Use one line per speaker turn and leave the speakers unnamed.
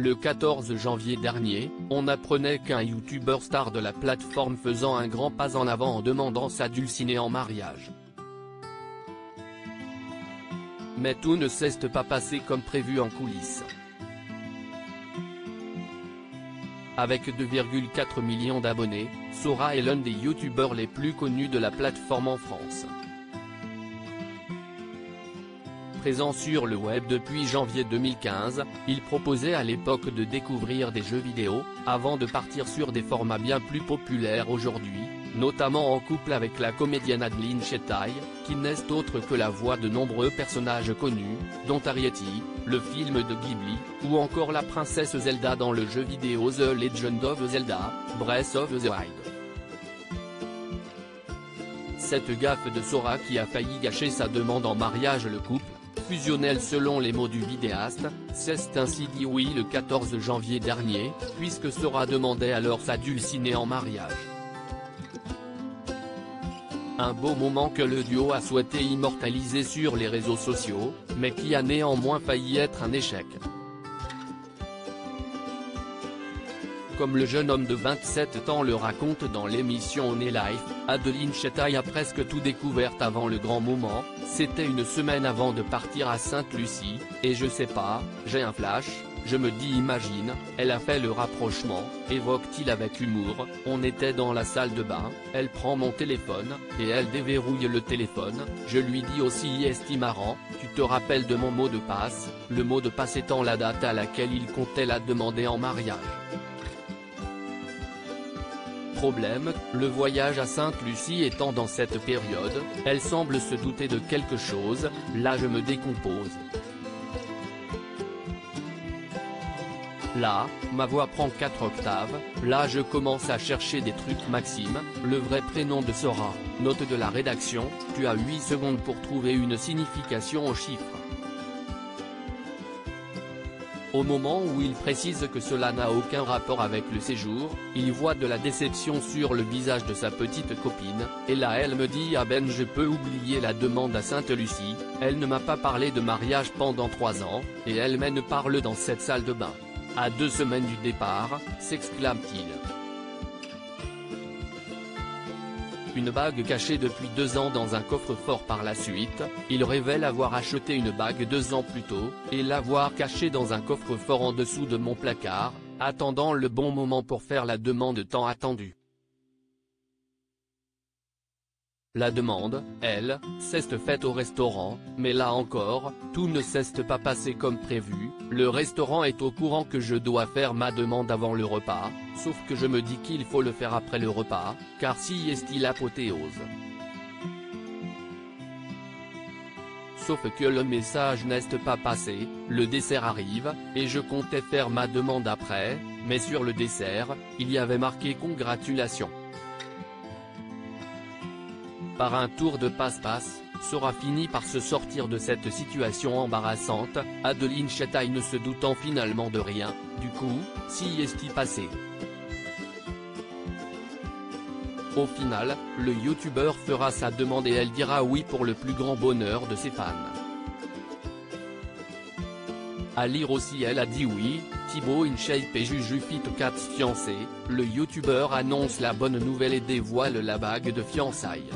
Le 14 janvier dernier, on apprenait qu'un youtubeur star de la plateforme faisant un grand pas en avant en demandant sa dulcinée en mariage. Mais tout ne s'est pas passé comme prévu en coulisses. Avec 2,4 millions d'abonnés, Sora est l'un des youtubeurs les plus connus de la plateforme en France. Présent sur le web depuis janvier 2015, il proposait à l'époque de découvrir des jeux vidéo, avant de partir sur des formats bien plus populaires aujourd'hui, notamment en couple avec la comédienne Adeline Chetaille, qui n'est autre que la voix de nombreux personnages connus, dont Arrietty, le film de Ghibli, ou encore la princesse Zelda dans le jeu vidéo The Legend of Zelda, Breath of the Wild. Cette gaffe de Sora qui a failli gâcher sa demande en mariage, le couple, fusionnel selon les mots du vidéaste, s'est ainsi dit oui le 14 janvier dernier, puisque Sora demandait alors sa dulcinée en mariage. Un beau moment que le duo a souhaité immortaliser sur les réseaux sociaux, mais qui a néanmoins failli être un échec. Comme le jeune homme de 27 ans le raconte dans l'émission On est Live, Adeline Chetaille a presque tout découvert avant le grand moment. C'était une semaine avant de partir à Sainte-Lucie, et je sais pas, j'ai un flash, je me dis imagine, elle a fait le rapprochement, évoque-t-il avec humour, on était dans la salle de bain, elle prend mon téléphone, et elle déverrouille le téléphone, je lui dis aussi est-ce marrant, tu te rappelles de mon mot de passe, le mot de passe étant la date à laquelle il comptait la demander en mariage. Problème, le voyage à Sainte-Lucie étant dans cette période, elle semble se douter de quelque chose, là je me décompose. Là, ma voix prend 4 octaves, là je commence à chercher des trucs. Maxime, le vrai prénom de Sora, note de la rédaction, tu as 8 secondes pour trouver une signification au chiffre. Au moment où il précise que cela n'a aucun rapport avec le séjour, il voit de la déception sur le visage de sa petite copine, et là elle me dit ah ben je peux oublier la demande à Sainte-Lucie, elle ne m'a pas parlé de mariage pendant 3 ans, et elle me parle dans cette salle de bain. À 2 semaines du départ, s'exclame-t-il. Une bague cachée depuis 2 ans dans un coffre-fort. Par la suite, il révèle avoir acheté une bague 2 ans plus tôt, et l'avoir cachée dans un coffre-fort en dessous de mon placard, attendant le bon moment pour faire la demande tant attendue. La demande, elle, s'est faite au restaurant, mais là encore, tout ne s'est pas passé comme prévu. Le restaurant est au courant que je dois faire ma demande avant le repas, sauf que je me dis qu'il faut le faire après le repas, car si est l'apothéose. Sauf que le message n'est pas passé, le dessert arrive, et je comptais faire ma demande après, mais sur le dessert, il y avait marqué congratulations. Par un tour de passe-passe, Sora finit par se sortir de cette situation embarrassante, Adeline Chetaille ne se doutant finalement de rien. Du coup, si est-il passé? Au final, le youtubeur fera sa demande et elle dira oui pour le plus grand bonheur de ses fans. À lire aussi elle a dit oui, Thibaut InShape et Juju Fit 4 fiancés, le youtubeur annonce la bonne nouvelle et dévoile la bague de fiançailles.